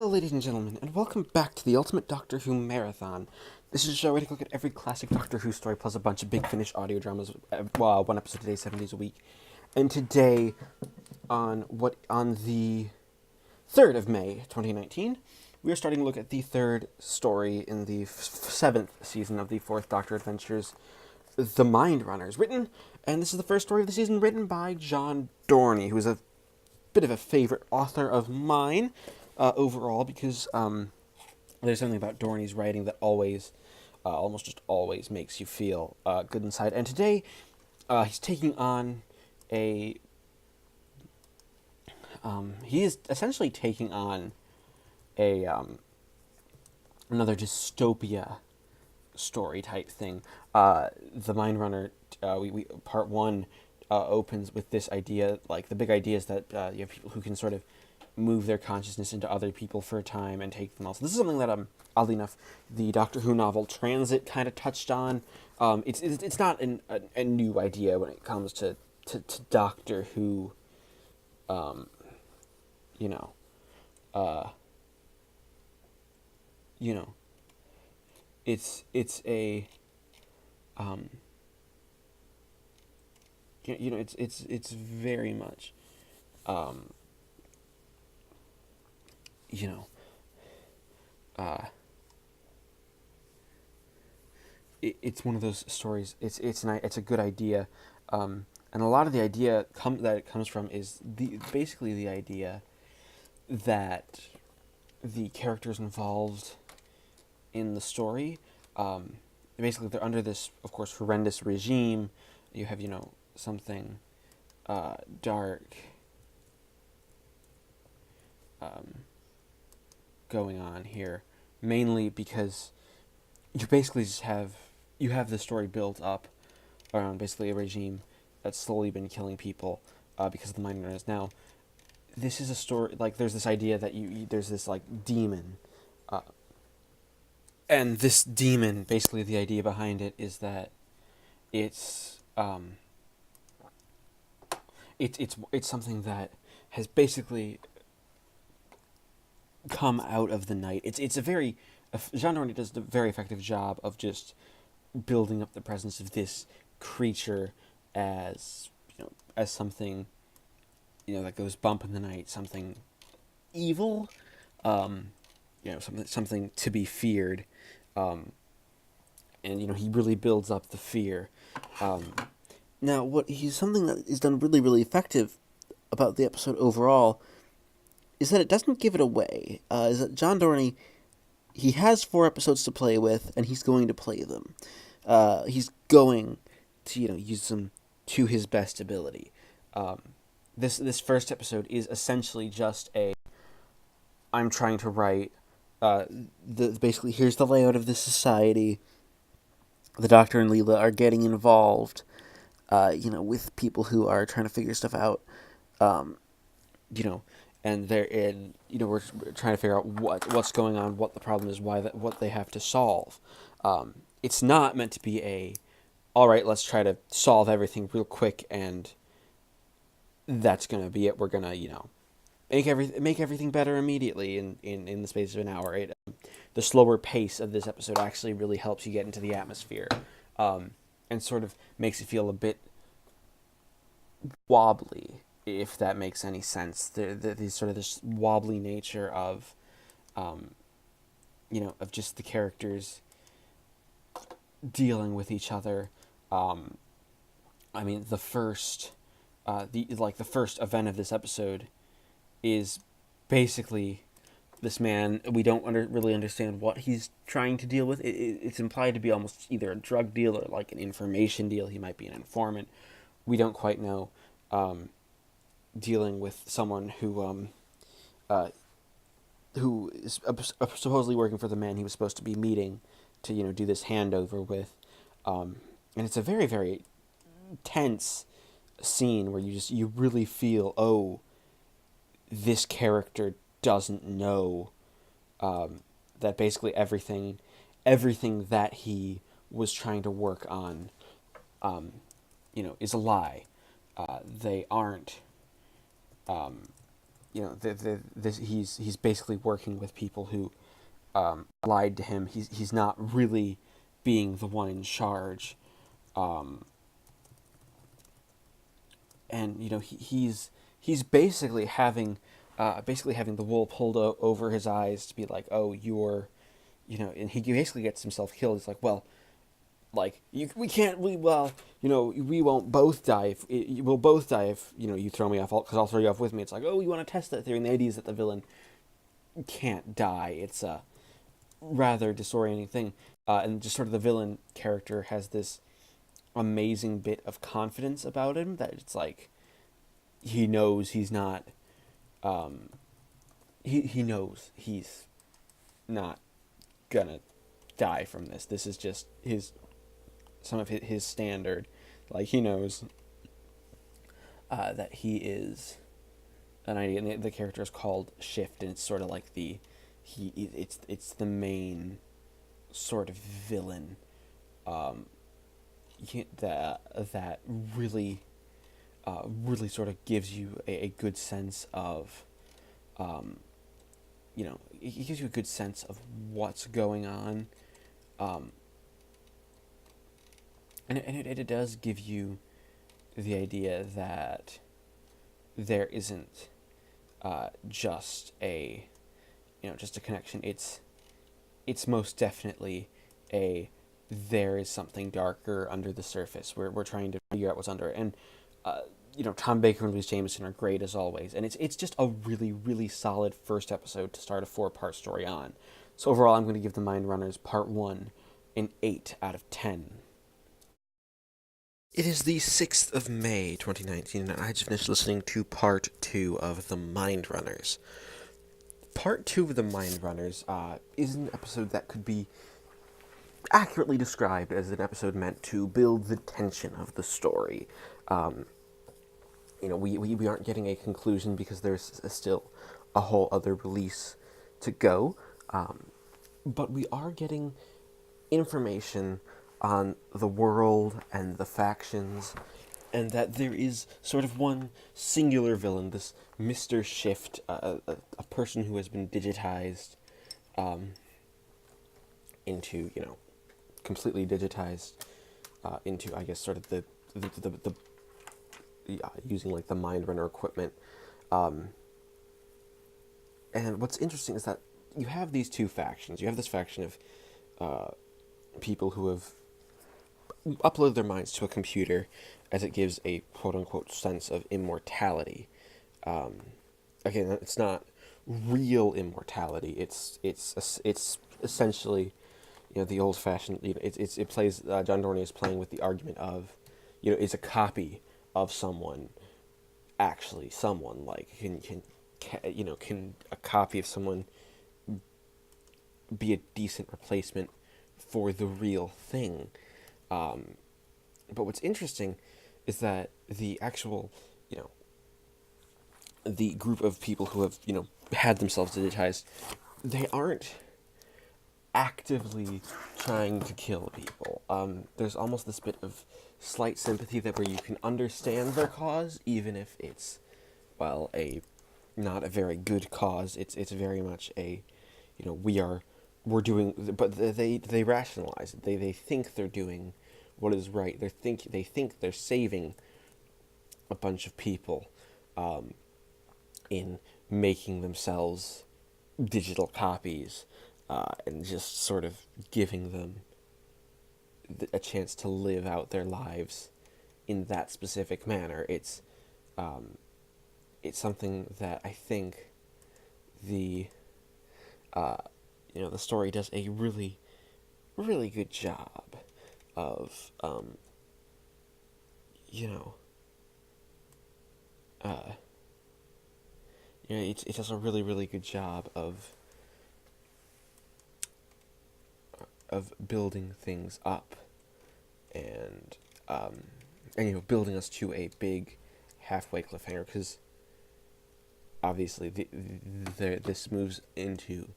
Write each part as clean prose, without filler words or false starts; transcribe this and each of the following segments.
Hello, ladies and gentlemen, and welcome back to the Ultimate Doctor Who Marathon. This is a show where we take a look at every classic Doctor Who story plus a bunch of big Finish audio dramas, one episode today, 7 days a week. And today, on the 3rd of May, 2019, we are starting to look at the third story in the 7th season of the 4th Doctor Adventures, The Mind Runners, and this is the first story of the season written by John Dorney, who is a bit of a favorite author of mine overall, because there's something about Dorney's writing that almost just always makes you feel good inside. And today, he's taking on he is essentially taking on a another dystopia story type thing. The Mind Runner, we part one opens with this idea, like the big idea is that you have people who can sort of move their consciousness into other people for a time and take them all. So this is something that, oddly enough, the Doctor Who novel Transit kind of touched on. It's not a new idea when it comes to Doctor Who. You know, uh, you know, it's a it's very much you know it's one of those stories. It's a good idea, and a lot of the idea that it comes from is basically the idea that the characters involved in the story, basically they're under this, of course, horrendous regime. You have something dark going on here, mainly because you basically just have the story built up around basically a regime that's slowly been killing people because of the Mind Runners. Now, this is a story, like, there's this idea that there's this, like, demon, and this demon, basically the idea behind it is that it's it's something that has basically come out of the night. It's a very Jean Dorney does a very effective job of just building up the presence of this creature as as something that goes bump in the night, something evil, something to be feared, and he really builds up the fear. Now, something that is done really, really effective about the episode overall is that it doesn't give it away. Is that John Dorney, he has 4 episodes to play with, and he's going to play them. He's going to use them to his best ability. This first episode is essentially just I'm trying to write basically, here's the layout of the society. The Doctor and Leela are getting involved, with people who are trying to figure stuff out, and we're trying to figure out what's going on, what the problem is, what they have to solve. It's not meant to be all right, let's try to solve everything real quick, and that's gonna be it. We're gonna, make everything better immediately in the space of an hour. Right? The slower pace of this episode actually really helps you get into the atmosphere, and sort of makes it feel a bit wobbly, if that makes any sense. The sort of this wobbly nature of, of just the characters dealing with each other. I mean, the first event of this episode is basically this man. We don't really understand what he's trying to deal with. It's implied to be almost either a drug deal or like an information deal. He might be an informant. We don't quite know. Dealing with someone who is supposedly working for the man he was supposed to be meeting to do this handover with, and it's a very, very tense scene where you really feel, this character doesn't know that basically everything that he was trying to work on is a lie. They aren't he's basically working with people who lied to him. He's not really being the one in charge, um, and he's basically having the wool pulled over his eyes to be like, oh, you're, and he basically gets himself killed. He's like, well, like we can't, we won't both die if we'll both die if you throw me off, because I'll throw you off with me. It's like, oh, you want to test that theory, and the idea is that the villain can't die. It's a rather disorienting thing, and just sort of the villain character has this amazing bit of confidence about him that it's like he knows he's not, um, he knows he's not gonna die from this. This is just some of his standard. Like, he knows that he is an idea, and the character is called Shift, and it's sort of like it's the main sort of villain, um, that really really sort of gives you a good sense of, it gives you a good sense of what's going on, um, and it does give you the idea that there isn't just a connection. It's most definitely there is something darker under the surface. We're trying to figure out what's under it, and Tom Baker and Louise Jameson are great as always, and it's just a really, really solid first episode to start a 4-part story on. So overall, I'm going to give The Mind Runners Part 1 an 8 out of 10. It is the 6th of May, 2019, and I just finished listening to Part 2 of The Mind Runners. Part 2 of The Mind Runners is an episode that could be accurately described as an episode meant to build the tension of the story. We aren't getting a conclusion because there's still a whole other release to go, but we are getting information on the world and the factions, and that there is sort of one singular villain, this Mr. Shift, a person who has been digitized into, completely digitized into, I guess, sort of the using like the Mind Runner equipment. And what's interesting is that you have these two factions. You have this faction of people who have uploaded their minds to a computer, as it gives a quote-unquote sense of immortality. Again, it's not real immortality. It's essentially, the old-fashioned. It plays. John Dorney is playing with the argument of, is a copy of someone actually someone? Like, can a copy of someone be a decent replacement for the real thing? But what's interesting is that the actual, the group of people who have, had themselves digitized, they aren't actively trying to kill people. There's almost this bit of slight sympathy that where you can understand their cause, even if it's, well, not a very good cause. It's very much a, we're doing, but they rationalize it. They think they're doing what is right. They think they're saving a bunch of people, in making themselves digital copies, and just sort of giving them a chance to live out their lives in that specific manner. It's something that I think the the story does a really, really good job of, it does a really, really good job of building things up, and building us to a big halfway cliffhanger, because obviously this moves into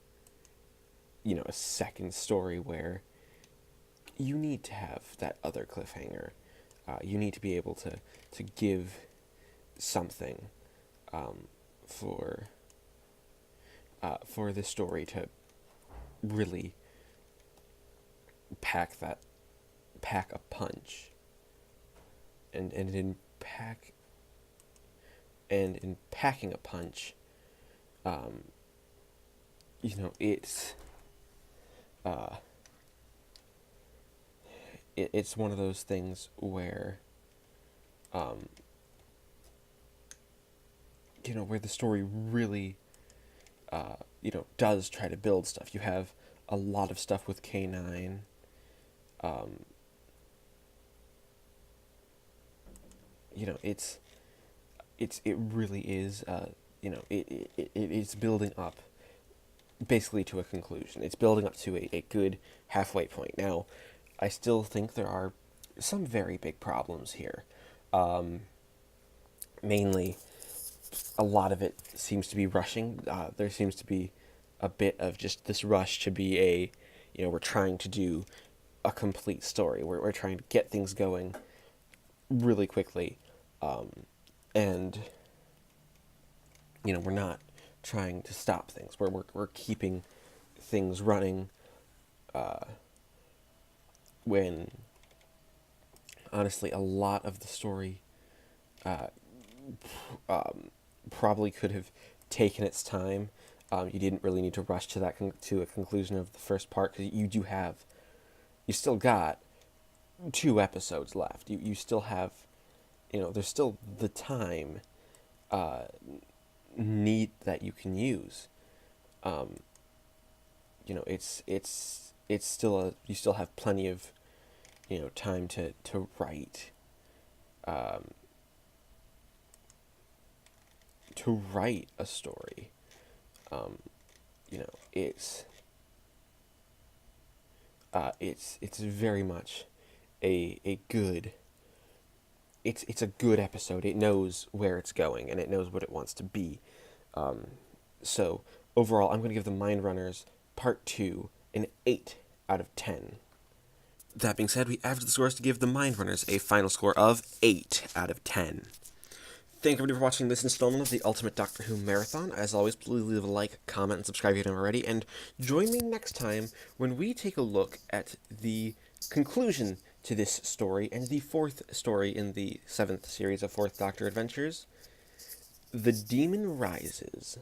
a second story where you need to have that other cliffhanger. You need to be able to give something for the story to really pack a punch, and in packing a punch, it's it's one of those things where where the story really does try to build stuff. You have a lot of stuff with K9. It really is, it's building up basically to a conclusion. It's building up to a good halfway point. Now, I still think there are some very big problems here. Mainly, a lot of it seems to be rushing. There seems to be a bit of just this rush to be we're trying to do a complete story. We're trying to get things going really quickly. And, we're not trying to stop things. We're keeping things running, when, honestly, a lot of the story, probably could have taken its time. You didn't really need to rush to to a conclusion of the first part, because you still got 2 episodes left. You still have, there's still the time need that you can use. It's still you still have plenty of time to write, a story. It's very much a good. It's a good episode. It knows where it's going, and it knows what it wants to be. So overall, I'm going to give the Mind Runners Part 2 an 8 out of 10. That being said, we averaged the scores to give the Mind Runners a final score of 8 out of 10. Thank everybody for watching this installment of the Ultimate Doctor Who Marathon. As always, please leave a like, comment, and subscribe if you haven't already, and join me next time when we take a look at the conclusion to this story and the 4th story in the 7th series of 4th Doctor Adventures, The Demon Rises.